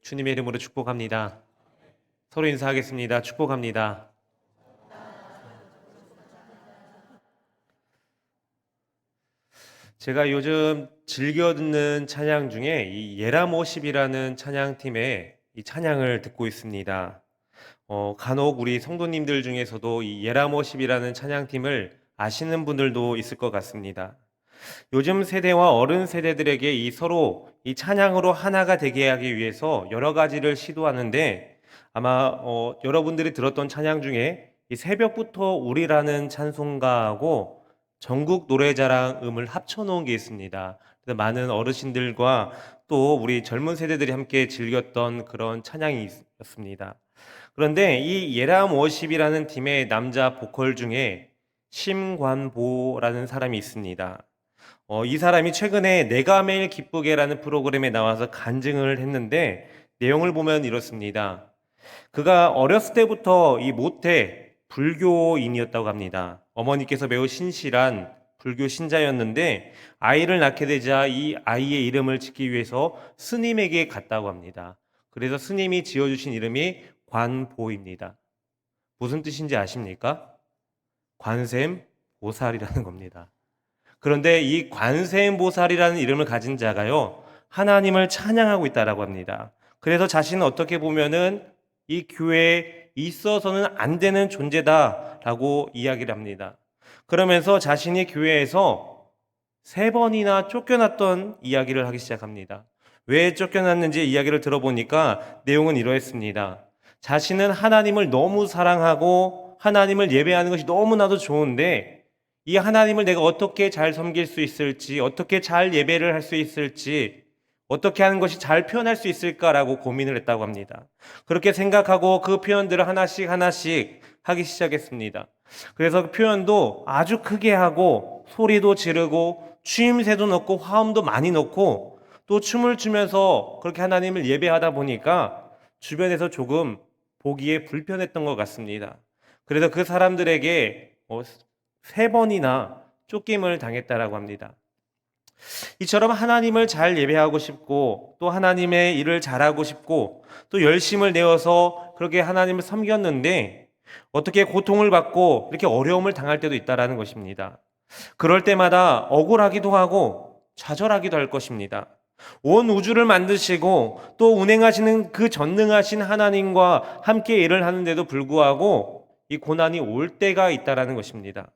주님의 이름으로 축복합니다. 서로 인사하겠습니다. 축복합니다. 제가 요즘 즐겨 듣는 찬양 중에 이 예라모십이라는 찬양팀의 이 찬양을 듣고 있습니다. 간혹 우리 성도님들 중에서도 이 예라모십이라는 찬양팀을 아시는 분들도 있을 것 같습니다. 요즘 세대와 어른 세대들에게 이 서로 이 찬양으로 하나가 되게 하기 위해서 여러 가지를 시도하는데 아마 여러분들이 들었던 찬양 중에 이 새벽부터 우리라는 찬송가하고 전국 노래자랑 음을 합쳐놓은 게 있습니다. 그래서 많은 어르신들과 또 우리 젊은 세대들이 함께 즐겼던 그런 찬양이었습니다. 그런데 이 예람 워십이라는 팀의 남자 보컬 중에 심관보라는 사람이 있습니다. 이 사람이 최근에 내가 매일 기쁘게라는 프로그램에 나와서 간증을 했는데 내용을 보면 이렇습니다. 그가 어렸을 때부터 이 모태 불교인이었다고 합니다. 어머니께서 매우 신실한 불교 신자였는데 아이를 낳게 되자 이 아이의 이름을 짓기 위해서 스님에게 갔다고 합니다. 그래서 스님이 지어주신 이름이 관보입니다. 무슨 뜻인지 아십니까? 관샘 보살이라는 겁니다. 그런데 이 관세음보살이라는 이름을 가진 자가요, 하나님을 찬양하고 있다라고 합니다. 그래서 자신은 어떻게 보면은 이 교회에 있어서는 안 되는 존재다라고 이야기를 합니다. 그러면서 자신이 교회에서 3번이나 쫓겨났던 이야기를 하기 시작합니다. 왜 쫓겨났는지 이야기를 들어보니까 내용은 이러했습니다. 자신은 하나님을 너무 사랑하고 하나님을 예배하는 것이 너무나도 좋은데 이 하나님을 내가 어떻게 잘 섬길 수 있을지, 어떻게 잘 예배를 할 수 있을지, 어떻게 하는 것이 잘 표현할 수 있을까라고 고민을 했다고 합니다. 그렇게 생각하고 그 표현들을 하나씩 하기 시작했습니다. 그래서 그 표현도 아주 크게 하고 소리도 지르고 추임새도 넣고 화음도 많이 넣고 또 춤을 추면서 그렇게 하나님을 예배하다 보니까 주변에서 조금 보기에 불편했던 것 같습니다. 그래서 그 사람들에게 3번이나 쫓김을 당했다라고 합니다. 이처럼 하나님을 잘 예배하고 싶고 또 하나님의 일을 잘하고 싶고 또 열심을 내어서 그렇게 하나님을 섬겼는데 어떻게 고통을 받고 이렇게 어려움을 당할 때도 있다라는 것입니다. 그럴 때마다 억울하기도 하고 좌절하기도 할 것입니다. 온 우주를 만드시고 또 운행하시는 그 전능하신 하나님과 함께 일을 하는데도 불구하고 이 고난이 올 때가 있다라는 것입니다.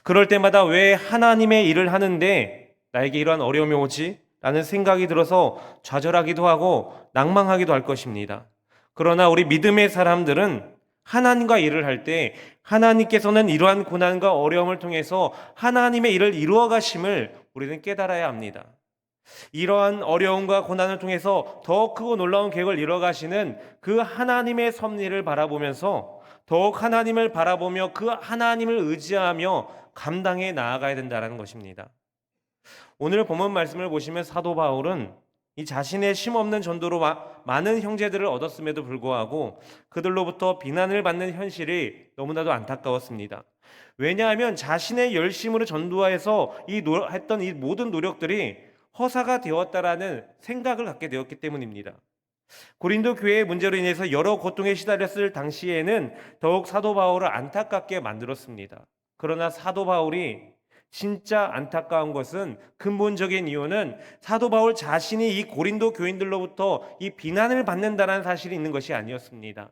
그럴 때마다 왜 하나님의 일을 하는데 나에게 이러한 어려움이 오지? 라는 생각이 들어서 좌절하기도 하고 낭망하기도 할 것입니다. 그러나 우리 믿음의 사람들은 하나님과 일을 할 때 하나님께서는 이러한 고난과 어려움을 통해서 하나님의 일을 이루어 가심을 우리는 깨달아야 합니다. 이러한 어려움과 고난을 통해서 더 크고 놀라운 계획을 이루어 가시는 그 하나님의 섭리를 바라보면서 더욱 하나님을 바라보며 그 하나님을 의지하며 감당해 나아가야 된다는 것입니다. 오늘 본문 말씀을 보시면 사도 바울은 이 자신의 쉼없는 전도로 많은 형제들을 얻었음에도 불구하고 그들로부터 비난을 받는 현실이 너무나도 안타까웠습니다. 왜냐하면 자신의 열심으로 전도하여서 했던 이 모든 노력들이 허사가 되었다라는 생각을 갖게 되었기 때문입니다. 고린도 교회의 문제로 인해서 여러 고통에 시달렸을 당시에는 더욱 사도 바울을 안타깝게 만들었습니다. 그러나 사도 바울이 진짜 안타까운 것은 근본적인 이유는 사도 바울 자신이 이 고린도 교인들로부터 이 비난을 받는다는 사실이 있는 것이 아니었습니다.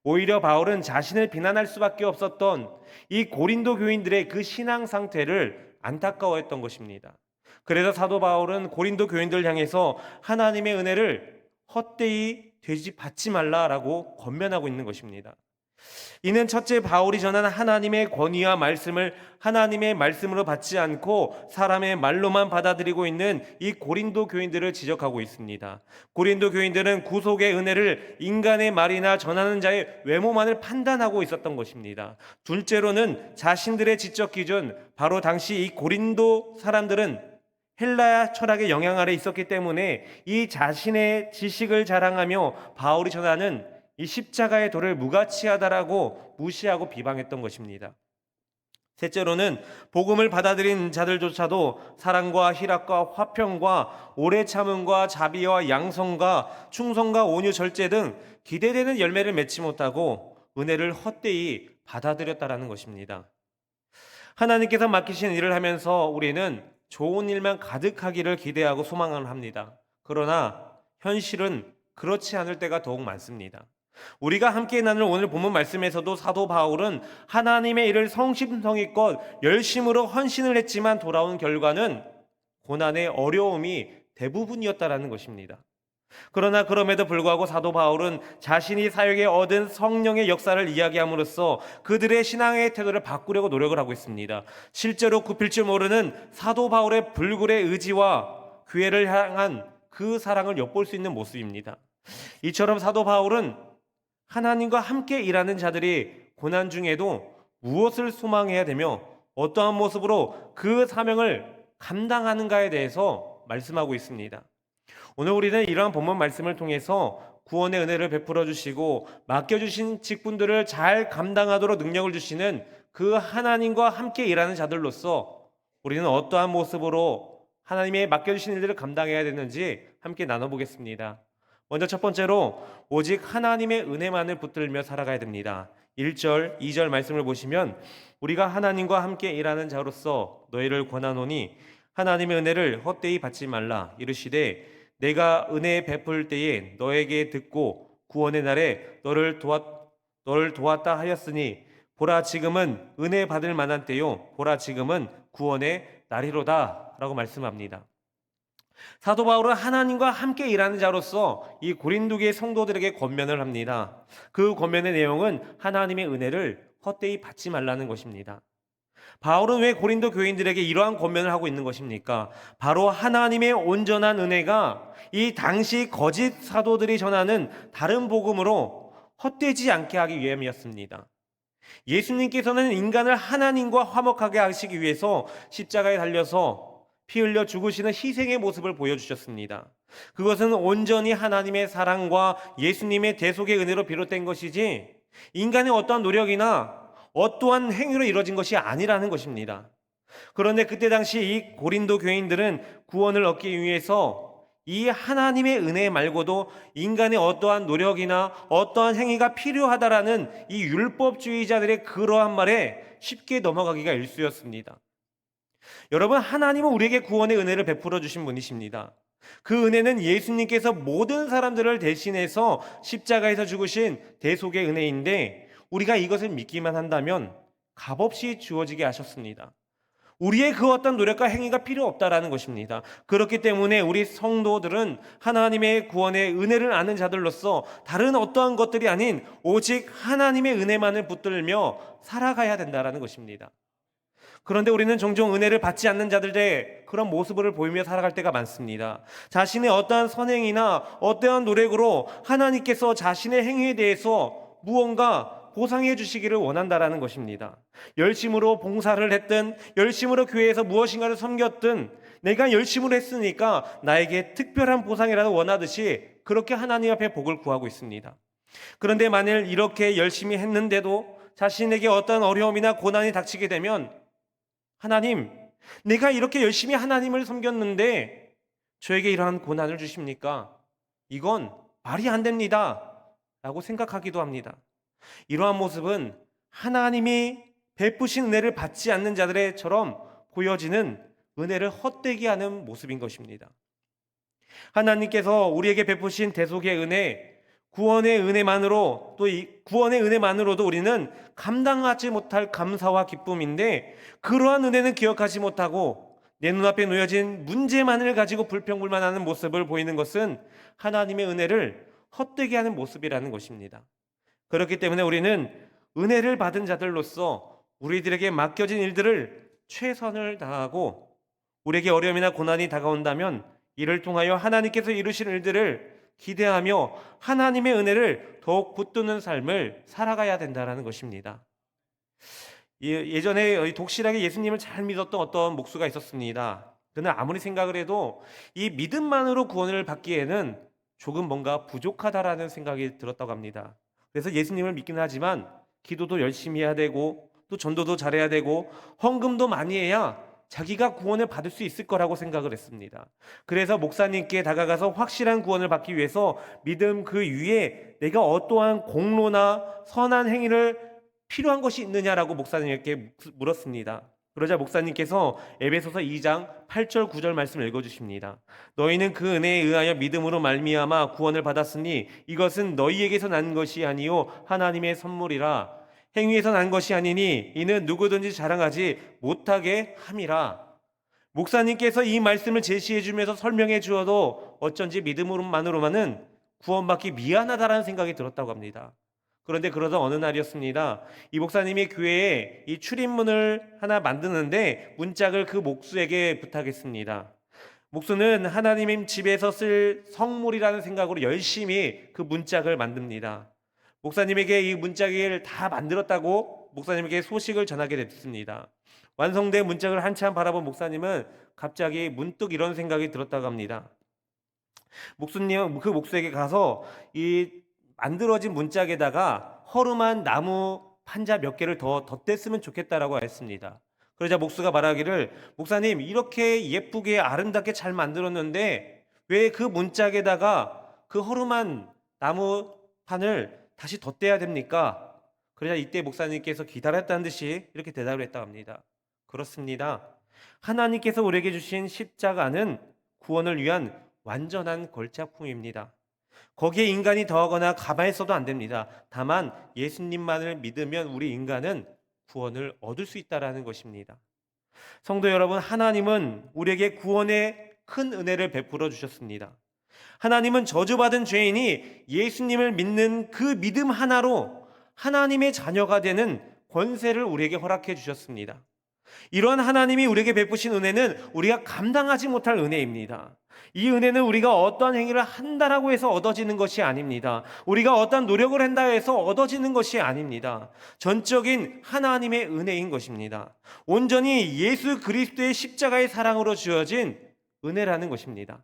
오히려 바울은 자신을 비난할 수밖에 없었던 이 고린도 교인들의 그 신앙 상태를 안타까워했던 것입니다. 그래서 사도 바울은 고린도 교인들을 향해서 하나님의 은혜를 헛되이 받지 말라라고 권면하고 있는 것입니다. 이는 첫째 바울이 전한 하나님의 권위와 말씀을 하나님의 말씀으로 받지 않고 사람의 말로만 받아들이고 있는 이 고린도 교인들을 지적하고 있습니다. 고린도 교인들은 구속의 은혜를 인간의 말이나 전하는 자의 외모만을 판단하고 있었던 것입니다. 둘째로는 자신들의 지적 기준, 바로 당시 이 고린도 사람들은 헬라 철학의 영향 아래 있었기 때문에 이 자신의 지식을 자랑하며 바울이 전하는 이 십자가의 도를 무가치하다라고 무시하고 비방했던 것입니다. 셋째로는 복음을 받아들인 자들조차도 사랑과 희락과 화평과 오래 참음과 자비와 양성과 충성과 온유 절제 등 기대되는 열매를 맺지 못하고 은혜를 헛되이 받아들였다라는 것입니다. 하나님께서 맡기신 일을 하면서 우리는 좋은 일만 가득하기를 기대하고 소망을 합니다. 그러나 현실은 그렇지 않을 때가 더욱 많습니다. 우리가 함께 나눌 오늘 본문 말씀에서도 사도 바울은 하나님의 일을 성심성의껏 열심으로 헌신을 했지만 돌아온 결과는 고난의 어려움이 대부분이었다라는 것입니다. 그러나 그럼에도 불구하고 사도 바울은 자신이 사역에 얻은 성령의 역사를 이야기함으로써 그들의 신앙의 태도를 바꾸려고 노력을 하고 있습니다. 실제로 굽힐 줄 모르는 사도 바울의 불굴의 의지와 교회를 향한 그 사랑을 엿볼 수 있는 모습입니다. 이처럼 사도 바울은 하나님과 함께 일하는 자들이 고난 중에도 무엇을 소망해야 되며 어떠한 모습으로 그 사명을 감당하는가에 대해서 말씀하고 있습니다. 오늘 우리는 이러한 본문 말씀을 통해서 구원의 은혜를 베풀어 주시고 맡겨주신 직분들을 잘 감당하도록 능력을 주시는 그 하나님과 함께 일하는 자들로서 우리는 어떠한 모습으로 하나님의 맡겨주신 일들을 감당해야 되는지 함께 나눠보겠습니다. 먼저 첫 번째로 오직 하나님의 은혜만을 붙들며 살아가야 됩니다. 1절, 2절 말씀을 보시면 우리가 하나님과 함께 일하는 자로서 너희를 권하노니 하나님의 은혜를 헛되이 받지 말라. 이르시되 내가 은혜 베풀 때에 너에게 듣고 구원의 날에 너를 도왔다 하였으니 보라 지금은 은혜 받을 만한 때요 보라 지금은 구원의 날이로다 라고 말씀합니다. 사도 바울은 하나님과 함께 일하는 자로서 이 고린도교의 성도들에게 권면을 합니다. 그 권면의 내용은 하나님의 은혜를 헛되이 받지 말라는 것입니다. 바울은 왜 고린도 교인들에게 이러한 권면을 하고 있는 것입니까? 바로 하나님의 온전한 은혜가 이 당시 거짓 사도들이 전하는 다른 복음으로 헛되지 않게 하기 위함이었습니다. 예수님께서는 인간을 하나님과 화목하게 하시기 위해서 십자가에 달려서 피 흘려 죽으시는 희생의 모습을 보여주셨습니다. 그것은 온전히 하나님의 사랑과 예수님의 대속의 은혜로 비롯된 것이지 인간의 어떠한 노력이나 어떠한 행위로 이루어진 것이 아니라는 것입니다. 그런데 그때 당시 이 고린도 교인들은 구원을 얻기 위해서 이 하나님의 은혜 말고도 인간의 어떠한 노력이나 어떠한 행위가 필요하다라는 이 율법주의자들의 그러한 말에 쉽게 넘어가기가 일쑤였습니다. 여러분, 하나님은 우리에게 구원의 은혜를 베풀어 주신 분이십니다. 그 은혜는 예수님께서 모든 사람들을 대신해서 십자가에서 죽으신 대속의 은혜인데 우리가 이것을 믿기만 한다면 값없이 주어지게 하셨습니다. 우리의 그 어떤 노력과 행위가 필요 없다라는 것입니다. 그렇기 때문에 우리 성도들은 하나님의 구원의 은혜를 아는 자들로서 다른 어떠한 것들이 아닌 오직 하나님의 은혜만을 붙들며 살아가야 된다라는 것입니다. 그런데 우리는 종종 은혜를 받지 않는 자들의 그런 모습을 보이며 살아갈 때가 많습니다. 자신의 어떠한 선행이나 어떠한 노력으로 하나님께서 자신의 행위에 대해서 무언가 보상해 주시기를 원한다라는 것입니다. 열심으로 봉사를 했든 열심으로 교회에서 무엇인가를 섬겼든 내가 열심으로 했으니까 나에게 특별한 보상이라도 원하듯이 그렇게 하나님 앞에 복을 구하고 있습니다. 그런데 만일 이렇게 열심히 했는데도 자신에게 어떤 어려움이나 고난이 닥치게 되면 하나님, 내가 이렇게 열심히 하나님을 섬겼는데 저에게 이러한 고난을 주십니까? 이건 말이 안 됩니다 라고 생각하기도 합니다. 이러한 모습은 하나님이 베푸신 은혜를 받지 않는 자들처럼 보여지는 은혜를 헛되게 하는 모습인 것입니다. 하나님께서 우리에게 베푸신 대속의 은혜, 구원의 은혜만으로 또 이 구원의 은혜만으로도 우리는 감당하지 못할 감사와 기쁨인데 그러한 은혜는 기억하지 못하고 내 눈앞에 놓여진 문제만을 가지고 불평불만하는 모습을 보이는 것은 하나님의 은혜를 헛되게 하는 모습이라는 것입니다. 그렇기 때문에 우리는 은혜를 받은 자들로서 우리들에게 맡겨진 일들을 최선을 다하고 우리에게 어려움이나 고난이 다가온다면 이를 통하여 하나님께서 이루신 일들을 기대하며 하나님의 은혜를 더욱 붙드는 삶을 살아가야 된다는 것입니다. 예전에 독실하게 예수님을 잘 믿었던 어떤 목수가 있었습니다. 그는 아무리 생각을 해도 이 믿음만으로 구원을 받기에는 조금 뭔가 부족하다라는 생각이 들었다고 합니다. 그래서 예수님을 믿기는 하지만 기도도 열심히 해야 되고 또 전도도 잘해야 되고 헌금도 많이 해야 자기가 구원을 받을 수 있을 거라고 생각을 했습니다. 그래서 목사님께 다가가서 확실한 구원을 받기 위해서 믿음 그 위에 내가 어떠한 공로나 선한 행위를 필요한 것이 있느냐라고 목사님께 물었습니다. 그러자 목사님께서 에베소서 2장 8절 9절 말씀을 읽어주십니다. 너희는 그 은혜에 의하여 믿음으로 말미암아 구원을 받았으니 이것은 너희에게서 난 것이 아니요 하나님의 선물이라. 행위에서 난 것이 아니니 이는 누구든지 자랑하지 못하게 함이라. 목사님께서 이 말씀을 제시해 주면서 설명해 주어도 어쩐지 믿음으로만으로만은 구원받기 미안하다라는 생각이 들었다고 합니다. 그런데 그러던 어느 날이었습니다. 이 목사님이 교회에 이 출입문을 하나 만드는데 문짝을 그 목수에게 부탁했습니다. 목수는 하나님 집에서 쓸 성물이라는 생각으로 열심히 그 문짝을 만듭니다. 목사님에게 이 문짝을 다 만들었다고 목사님에게 소식을 전하게 됐습니다. 완성된 문짝을 한참 바라본 목사님은 갑자기 문득 이런 생각이 들었다고 합니다. 목수님, 그 목수에게 가서 이 만들어진 문짝에다가 허름한 나무 판자 몇 개를 더 덧댔으면 좋겠다라고 했습니다. 그러자 목수가 말하기를, 목사님 이렇게 예쁘게 아름답게 잘 만들었는데 왜 그 문짝에다가 그 허름한 나무판을 다시 덧대야 됩니까? 그러자 이때 목사님께서 기다렸다는 듯이 이렇게 대답을 했다고 합니다. 그렇습니다. 하나님께서 우리에게 주신 십자가는 구원을 위한 완전한 걸작품입니다. 거기에 인간이 더하거나 가만히 있어도 안 됩니다. 다만 예수님만을 믿으면 우리 인간은 구원을 얻을 수 있다는 것입니다. 성도 여러분, 하나님은 우리에게 구원의 큰 은혜를 베풀어 주셨습니다. 하나님은 저주받은 죄인이 예수님을 믿는 그 믿음 하나로 하나님의 자녀가 되는 권세를 우리에게 허락해 주셨습니다. 이러한 하나님이 우리에게 베푸신 은혜는 우리가 감당하지 못할 은혜입니다. 이 은혜는 우리가 어떠한 행위를 한다라고 해서 얻어지는 것이 아닙니다. 우리가 어떠한 노력을 한다 해서 얻어지는 것이 아닙니다. 전적인 하나님의 은혜인 것입니다. 온전히 예수 그리스도의 십자가의 사랑으로 주어진 은혜라는 것입니다.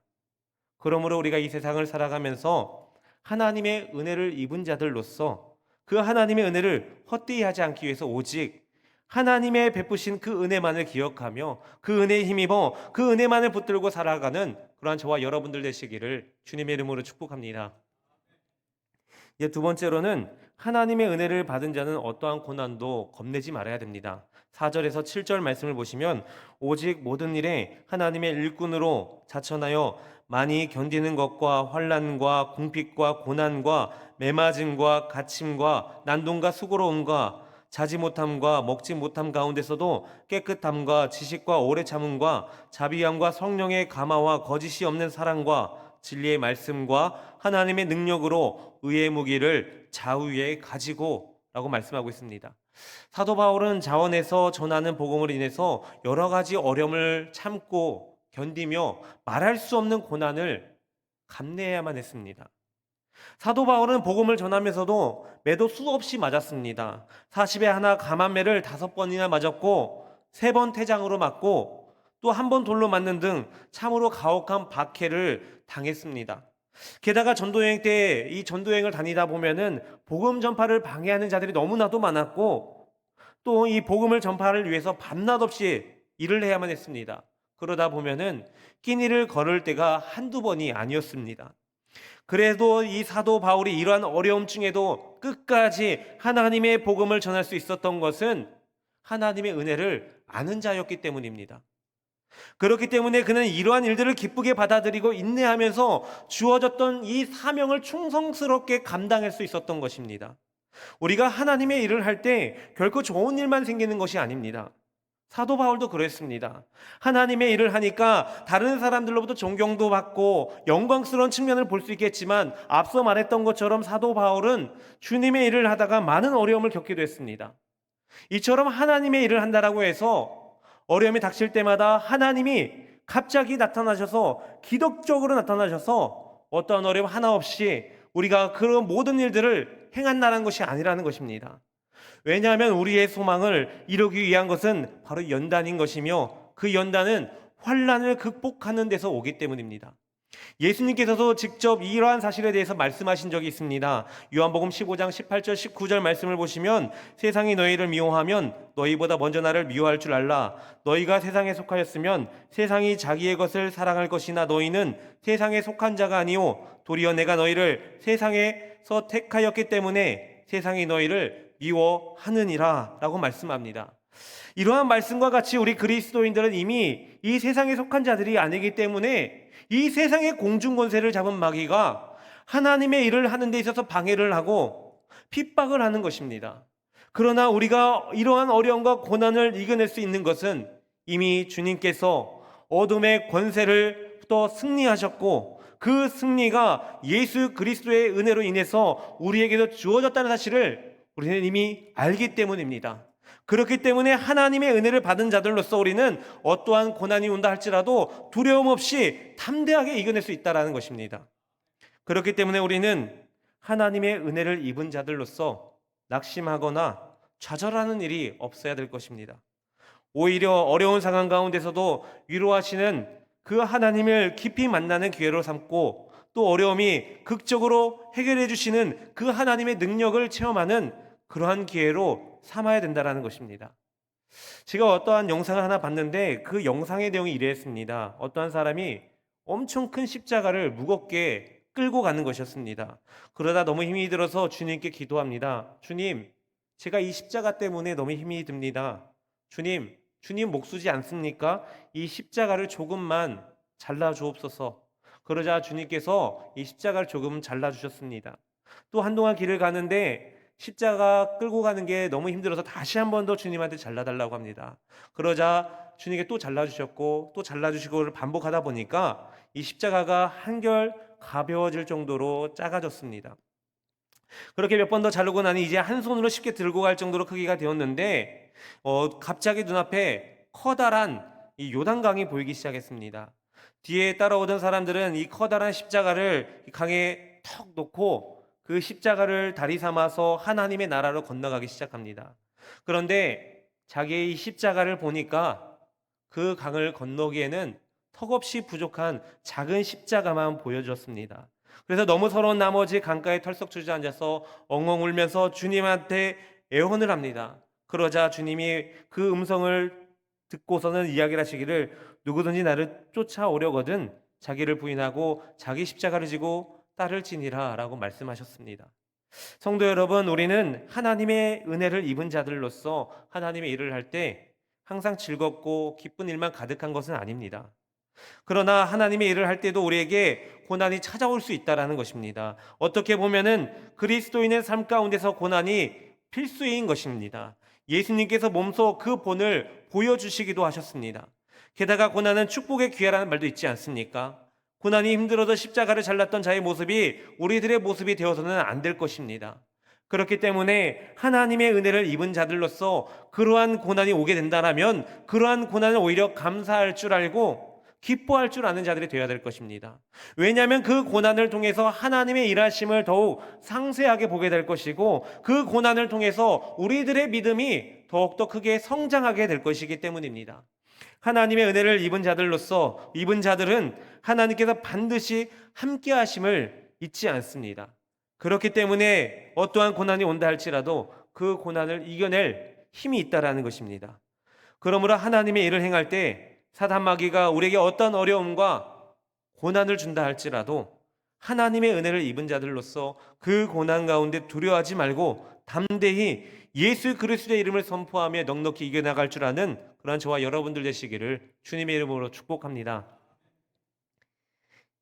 그러므로 우리가 이 세상을 살아가면서 하나님의 은혜를 입은 자들로서 그 하나님의 은혜를 헛되이 하지 않기 위해서 오직 하나님의 베푸신 그 은혜만을 기억하며 그 은혜에 힘입어 그 은혜만을 붙들고 살아가는 그러한 저와 여러분들 되시기를 주님의 이름으로 축복합니다. 이제 두 번째로는 하나님의 은혜를 받은 자는 어떠한 고난도 겁내지 말아야 됩니다. 4절에서 7절 말씀을 보시면 오직 모든 일에 하나님의 일꾼으로 자천하여 많이 견디는 것과 환난과 궁핍과 고난과 매맞음과 갇힘과 난동과 수고로움과 자지 못함과 먹지 못함 가운데서도 깨끗함과 지식과 오래 참음과 자비함과 성령의 감화와 거짓이 없는 사랑과 진리의 말씀과 하나님의 능력으로 의의 무기를 좌우에 가지고 라고 말씀하고 있습니다. 사도 바울은 자원에서 전하는 복음으로 인해서 여러 가지 어려움을 참고 견디며 말할 수 없는 고난을 감내해야만 했습니다. 사도 바울은 복음을 전하면서도 매도 수없이 맞았습니다. 40에 하나 감한매를 5번이나 맞았고 3번 태장으로 맞고 또 1번 돌로 맞는 등 참으로 가혹한 박해를 당했습니다. 게다가 전도여행 때 이 전도여행을 다니다 보면은 복음 전파를 방해하는 자들이 너무나도 많았고 또 이 복음을 전파를 위해서 밤낮 없이 일을 해야만 했습니다. 그러다 보면은 끼니를 거를 때가 한두 번이 아니었습니다. 그래도 이 사도 바울이 이러한 어려움 중에도 끝까지 하나님의 복음을 전할 수 있었던 것은 하나님의 은혜를 아는 자였기 때문입니다. 그렇기 때문에 그는 이러한 일들을 기쁘게 받아들이고 인내하면서 주어졌던 이 사명을 충성스럽게 감당할 수 있었던 것입니다. 우리가 하나님의 일을 할 때 결코 좋은 일만 생기는 것이 아닙니다. 사도 바울도 그랬습니다. 하나님의 일을 하니까 다른 사람들로부터 존경도 받고 영광스러운 측면을 볼 수 있겠지만 앞서 말했던 것처럼 사도 바울은 주님의 일을 하다가 많은 어려움을 겪기도 했습니다. 이처럼 하나님의 일을 한다라고 해서 어려움이 닥칠 때마다 하나님이 갑자기 나타나셔서 기적적으로 나타나셔서 어떠한 어려움 하나 없이 우리가 그런 모든 일들을 행한다는 것이 아니라는 것입니다. 왜냐하면 우리의 소망을 이루기 위한 것은 바로 연단인 것이며 그 연단은 환난을 극복하는 데서 오기 때문입니다. 예수님께서도 직접 이러한 사실에 대해서 말씀하신 적이 있습니다. 요한복음 15장 18절 19절 말씀을 보시면 세상이 너희를 미워하면 너희보다 먼저 나를 미워할 줄 알라. 너희가 세상에 속하였으면 세상이 자기의 것을 사랑할 것이나 너희는 세상에 속한 자가 아니요 도리어 내가 너희를 세상에서 택하였기 때문에 세상이 너희를 미워하느니라 라고 말씀합니다. 이러한 말씀과 같이 우리 그리스도인들은 이미 이 세상에 속한 자들이 아니기 때문에 이 세상의 공중권세를 잡은 마귀가 하나님의 일을 하는 데 있어서 방해를 하고 핍박을 하는 것입니다. 그러나 우리가 이러한 어려움과 고난을 이겨낼 수 있는 것은 이미 주님께서 어둠의 권세를 또 승리하셨고 그 승리가 예수 그리스도의 은혜로 인해서 우리에게도 주어졌다는 사실을 우리는 이미 알기 때문입니다. 그렇기 때문에 하나님의 은혜를 받은 자들로서 우리는 어떠한 고난이 온다 할지라도 두려움 없이 담대하게 이겨낼 수 있다는 것입니다. 그렇기 때문에 우리는 하나님의 은혜를 입은 자들로서 낙심하거나 좌절하는 일이 없어야 될 것입니다. 오히려 어려운 상황 가운데서도 위로하시는 그 하나님을 깊이 만나는 기회로 삼고 또 어려움이 극적으로 해결해 주시는 그 하나님의 능력을 체험하는 그러한 기회로 삼아야 된다는 것입니다. 제가 어떠한 영상을 하나 봤는데 그 영상의 내용이 이랬습니다. 어떠한 사람이 엄청 큰 십자가를 무겁게 끌고 가는 것이었습니다. 그러다 너무 힘이 들어서 주님께 기도합니다. 주님, 제가 이 십자가 때문에 너무 힘이 듭니다. 주님 목수지 않습니까? 이 십자가를 조금만 잘라주옵소서. 그러자 주님께서 이 십자가를 조금 잘라주셨습니다. 또 한동안 길을 가는데 십자가 끌고 가는 게 너무 힘들어서 다시 한 번 더 주님한테 잘라달라고 합니다. 그러자 주님께 또 잘라주셨고 또 잘라주시고를 반복하다 보니까 이 십자가가 한결 가벼워질 정도로 작아졌습니다. 그렇게 몇 번 더 자르고 나니 이제 한 손으로 쉽게 들고 갈 정도로 크기가 되었는데 갑자기 눈앞에 커다란 이 요단강이 보이기 시작했습니다. 뒤에 따라오던 사람들은 이 커다란 십자가를 강에 턱 놓고 그 십자가를 다리 삼아서 하나님의 나라로 건너가기 시작합니다. 그런데 자기의 이 십자가를 보니까 그 강을 건너기에는 턱없이 부족한 작은 십자가만 보여줬습니다. 그래서 너무 서러운 나머지 강가에 털썩 주저앉아서 엉엉 울면서 주님한테 애원을 합니다. 그러자 주님이 그 음성을 듣고서는 이야기를 하시기를 누구든지 나를 쫓아오려거든 자기를 부인하고 자기 십자가를 지고 딸을 지니라 라고 말씀하셨습니다. 성도 여러분, 우리는 하나님의 은혜를 입은 자들로서 하나님의 일을 할 때 항상 즐겁고 기쁜 일만 가득한 것은 아닙니다. 그러나 하나님의 일을 할 때도 우리에게 고난이 찾아올 수 있다는 것입니다. 어떻게 보면은 그리스도인의 삶 가운데서 고난이 필수인 것입니다. 예수님께서 몸소 그 본을 보여주시기도 하셨습니다. 게다가 고난은 축복의 기회라는 말도 있지 않습니까? 고난이 힘들어서 십자가를 잘랐던 자의 모습이 우리들의 모습이 되어서는 안 될 것입니다. 그렇기 때문에 하나님의 은혜를 입은 자들로서 그러한 고난이 오게 된다면 그러한 고난을 오히려 감사할 줄 알고 기뻐할 줄 아는 자들이 되어야 될 것입니다. 왜냐하면 그 고난을 통해서 하나님의 일하심을 더욱 상세하게 보게 될 것이고 그 고난을 통해서 우리들의 믿음이 더욱더 크게 성장하게 될 것이기 때문입니다. 하나님의 은혜를 입은 자들은 하나님께서 반드시 함께 하심을 잊지 않습니다. 그렇기 때문에 어떠한 고난이 온다 할지라도 그 고난을 이겨낼 힘이 있다라는 것입니다. 그러므로 하나님의 일을 행할 때 사단 마귀가 우리에게 어떤 어려움과 고난을 준다 할지라도 하나님의 은혜를 입은 자들로서 그 고난 가운데 두려워하지 말고 담대히 예수 그리스도의 이름을 선포하며 넉넉히 이겨나갈 줄 아는 그런 저와 여러분들 되시기를 주님의 이름으로 축복합니다.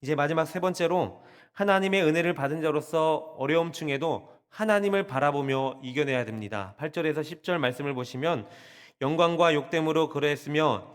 이제 마지막 세 번째로 하나님의 은혜를 받은 자로서 어려움 중에도 하나님을 바라보며 이겨내야 됩니다. 8절에서 10절 말씀을 보시면 영광과 욕됨으로 그러했으며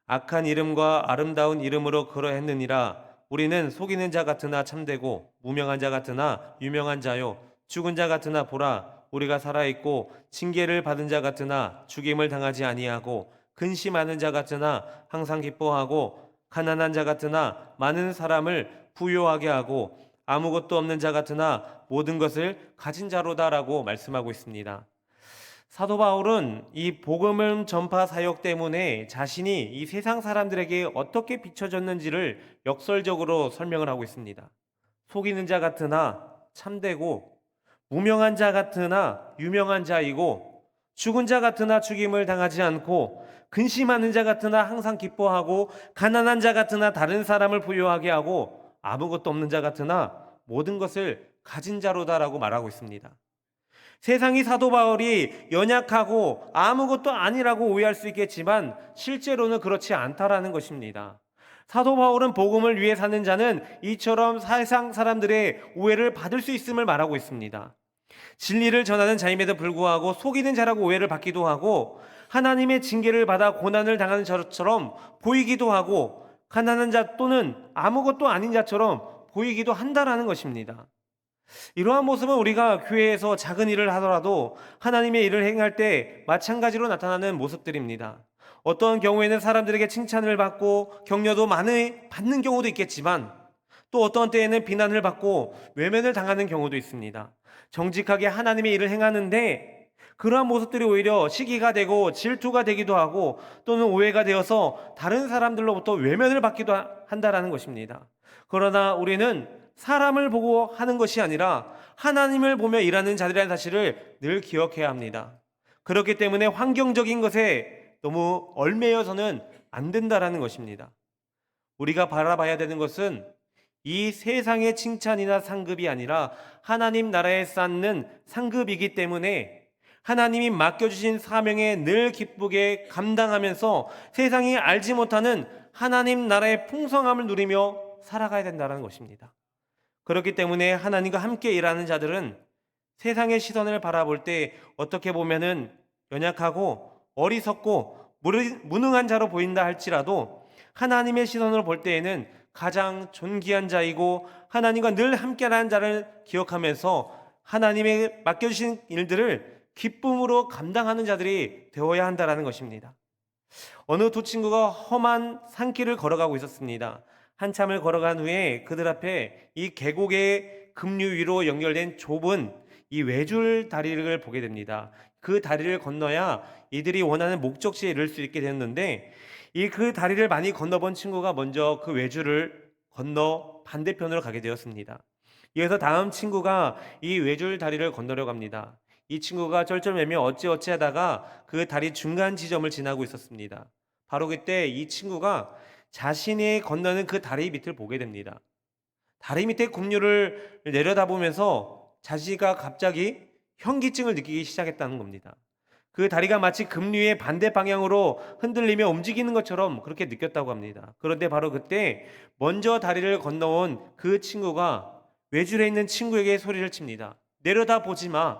악한 이름과 아름다운 이름으로 그러했느니라. 우리는 속이는 자 같으나 참되고 무명한 자 같으나 유명한 자요 죽은 자 같으나 보라 우리가 살아있고 징계를 받은 자 같으나 죽임을 당하지 아니하고 근심하는 자 같으나 항상 기뻐하고 가난한 자 같으나 많은 사람을 부요하게 하고 아무것도 없는 자 같으나 모든 것을 가진 자로다라고 말씀하고 있습니다. 사도 바울은 이 복음 전파 사역 때문에 자신이 이 세상 사람들에게 어떻게 비춰졌는지를 역설적으로 설명을 하고 있습니다. 속이는 자 같으나 참되고, 무명한 자 같으나 유명한 자이고, 죽은 자 같으나 죽임을 당하지 않고, 근심하는 자 같으나 항상 기뻐하고, 가난한 자 같으나 다른 사람을 부유하게 하고, 아무것도 없는 자 같으나 모든 것을 가진 자로다라고 말하고 있습니다. 세상이 사도 바울이 연약하고 아무것도 아니라고 오해할 수 있겠지만 실제로는 그렇지 않다라는 것입니다. 사도 바울은 복음을 위해 사는 자는 이처럼 세상 사람들의 오해를 받을 수 있음을 말하고 있습니다. 진리를 전하는 자임에도 불구하고 속이는 자라고 오해를 받기도 하고, 하나님의 징계를 받아 고난을 당하는 자처럼 보이기도 하고, 가난한 자 또는 아무것도 아닌 자처럼 보이기도 한다라는 것입니다. 이러한 모습은 우리가 교회에서 작은 일을 하더라도 하나님의 일을 행할 때 마찬가지로 나타나는 모습들입니다. 어떤 경우에는 사람들에게 칭찬을 받고 격려도 많이 받는 경우도 있겠지만, 또 어떤 때에는 비난을 받고 외면을 당하는 경우도 있습니다. 정직하게 하나님의 일을 행하는데 그러한 모습들이 오히려 시기가 되고 질투가 되기도 하고, 또는 오해가 되어서 다른 사람들로부터 외면을 받기도 한다라는 것입니다. 그러나 우리는 사람을 보고 하는 것이 아니라 하나님을 보며 일하는 자들이라는 사실을 늘 기억해야 합니다. 그렇기 때문에 환경적인 것에 너무 얽매여서는 안 된다라는 것입니다. 우리가 바라봐야 되는 것은 이 세상의 칭찬이나 상급이 아니라 하나님 나라에 쌓는 상급이기 때문에 하나님이 맡겨주신 사명에 늘 기쁘게 감당하면서 세상이 알지 못하는 하나님 나라의 풍성함을 누리며 살아가야 된다는 것입니다. 그렇기 때문에 하나님과 함께 일하는 자들은 세상의 시선을 바라볼 때 어떻게 보면은 연약하고 어리석고 무능한 자로 보인다 할지라도, 하나님의 시선으로 볼 때에는 가장 존귀한 자이고 하나님과 늘 함께하는 자를 기억하면서 하나님의 맡겨주신 일들을 기쁨으로 감당하는 자들이 되어야 한다는 것입니다. 어느 두 친구가 험한 산길을 걸어가고 있었습니다. 한참을 걸어간 후에 그들 앞에 이 계곡의 급류 위로 연결된 좁은 이 외줄 다리를 보게 됩니다. 그 다리를 건너야 이들이 원하는 목적지에 이를 수 있게 되었는데, 그 다리를 많이 건너본 친구가 먼저 그 외줄을 건너 반대편으로 가게 되었습니다. 이어서 다음 친구가 이 외줄 다리를 건너려고 합니다. 이 친구가 쩔쩔매며 어찌어찌 하다가 그 다리 중간 지점을 지나고 있었습니다. 바로 그때 이 친구가 자신이 건너는 그 다리 밑을 보게 됩니다. 다리 밑에 급류를 내려다보면서 자신이 갑자기 현기증을 느끼기 시작했다는 겁니다. 그 다리가 마치 급류의 반대 방향으로 흔들리며 움직이는 것처럼 그렇게 느꼈다고 합니다. 그런데 바로 그때 먼저 다리를 건너온 그 친구가 외줄에 있는 친구에게 소리를 칩니다. 내려다보지 마.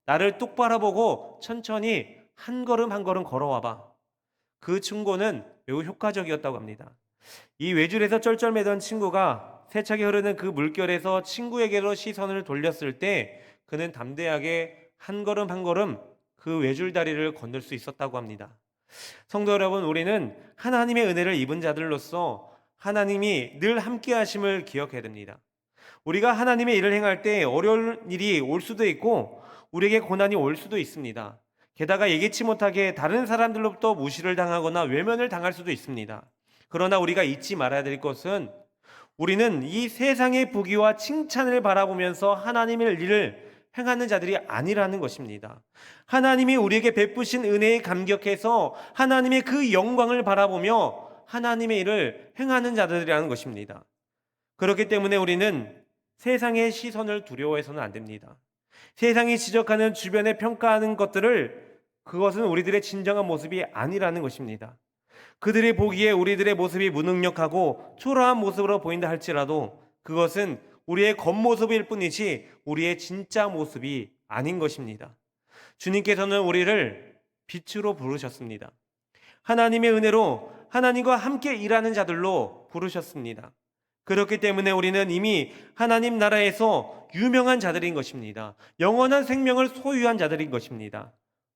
나를 똑 바라보고 천천히 한 걸음 한 걸음 걸어와봐. 그 충고는 매우 효과적이었다고 합니다. 이 외줄에서 쩔쩔매던 친구가 세차게 흐르는 그 물결에서 친구에게로 시선을 돌렸을 때 그는 담대하게 한 걸음 한 걸음 그 외줄 다리를 건널 수 있었다고 합니다. 성도 여러분, 우리는 하나님의 은혜를 입은 자들로서 하나님이 늘 함께 하심을 기억해야 됩니다. 우리가 하나님의 일을 행할 때 어려운 일이 올 수도 있고 우리에게 고난이 올 수도 있습니다. 게다가 예기치 못하게 다른 사람들로부터 무시를 당하거나 외면을 당할 수도 있습니다. 그러나 우리가 잊지 말아야 될 것은, 우리는 이 세상의 부귀와 칭찬을 바라보면서 하나님의 일을 행하는 자들이 아니라는 것입니다. 하나님이 우리에게 베푸신 은혜에 감격해서 하나님의 그 영광을 바라보며 하나님의 일을 행하는 자들이라는 것입니다. 그렇기 때문에 우리는 세상의 시선을 두려워해서는 안 됩니다. 세상이 지적하는, 주변에 평가하는 그것은 우리들의 진정한 모습이 아니라는 것입니다. 그들이 보기에 우리들의 모습이 무능력하고 초라한 모습으로 보인다 할지라도 그것은 우리의 겉모습일 뿐이지 우리의 진짜 모습이 아닌 것입니다. 주님께서는 우리를 빛으로 부르셨습니다. 하나님의 은혜로 하나님과 함께 일하는 자들로 부르셨습니다. 그렇기 때문에 우리는 이미 하나님 나라에서 유명한 자들인 것입니다. 영원한 생명을 소유한 자들인 것입니다.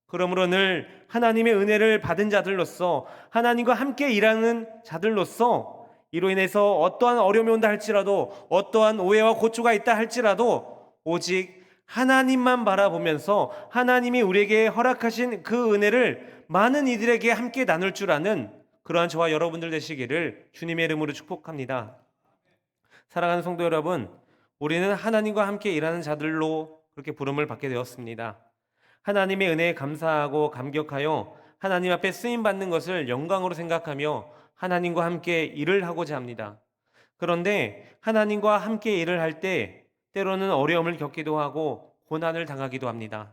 그러므로 늘 하나님의 은혜를 받은 자들로서, 하나님과 함께 일하는 자들로서, 이로 인해서 어떠한 어려움이 온다 할지라도, 어떠한 오해와 고초가 있다 할지라도 오직 하나님만 바라보면서 하나님이 우리에게 허락하신 그 은혜를 많은 이들에게 함께 나눌 줄 아는 그러한 저와 여러분들 되시기를 주님의 이름으로 축복합니다. 사랑하는 성도 여러분, 우리는 하나님과 함께 일하는 자들로 그렇게 부름을 받게 되었습니다. 하나님의 은혜에 감사하고 감격하여 하나님 앞에 쓰임 받는 것을 영광으로 생각하며 하나님과 함께 일을 하고자 합니다. 그런데 하나님과 함께 일을 할 때 때로는 어려움을 겪기도 하고 고난을 당하기도 합니다.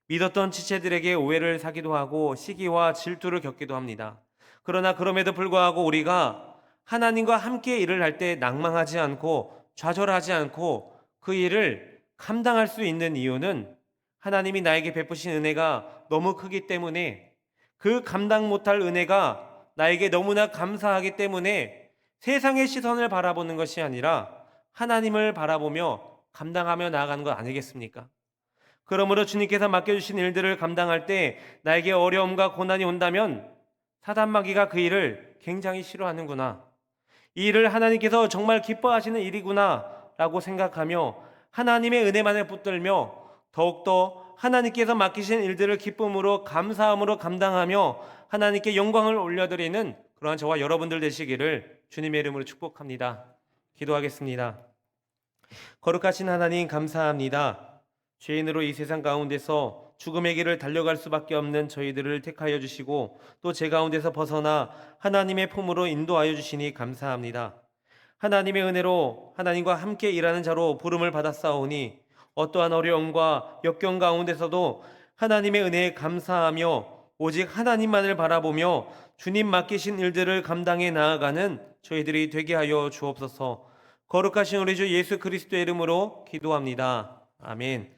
믿었던 지체들에게 오해를 사기도 하고 시기와 질투를 겪기도 합니다. 그러나 그럼에도 불구하고 우리가 하나님과 함께 일을 할 때 낭망하지 않고 좌절하지 않고 그 일을 감당할 수 있는 이유는 하나님이 나에게 베푸신 은혜가 너무 크기 때문에, 그 감당 못할 은혜가 나에게 너무나 감사하기 때문에 세상의 시선을 바라보는 것이 아니라 하나님을 바라보며 감당하며 나아가는 것 아니겠습니까? 그러므로 주님께서 맡겨주신 일들을 감당할 때 나에게 어려움과 고난이 온다면 사단 마귀가 그 일을 굉장히 싫어하는구나, 이 일을 하나님께서 정말 기뻐하시는 일이구나 라고 생각하며 하나님의 은혜만을 붙들며 더욱더 하나님께서 맡기신 일들을 기쁨으로 감사함으로 감당하며 하나님께 영광을 올려드리는 그러한 저와 여러분들 되시기를 주님의 이름으로 축복합니다. 기도하겠습니다. 거룩하신 하나님, 감사합니다. 죄인으로 이 세상 가운데서 죽음의 길을 달려갈 수밖에 없는 저희들을 택하여 주시고 또 제 가운데서 벗어나 하나님의 품으로 인도하여 주시니 감사합니다. 하나님의 은혜로 하나님과 함께 일하는 자로 부름을 받았사오니 어떠한 어려움과 역경 가운데서도 하나님의 은혜에 감사하며 오직 하나님만을 바라보며 주님 맡기신 일들을 감당해 나아가는 저희들이 되게 하여 주옵소서. 거룩하신 우리 주 예수 그리스도의 이름으로 기도합니다. 아멘.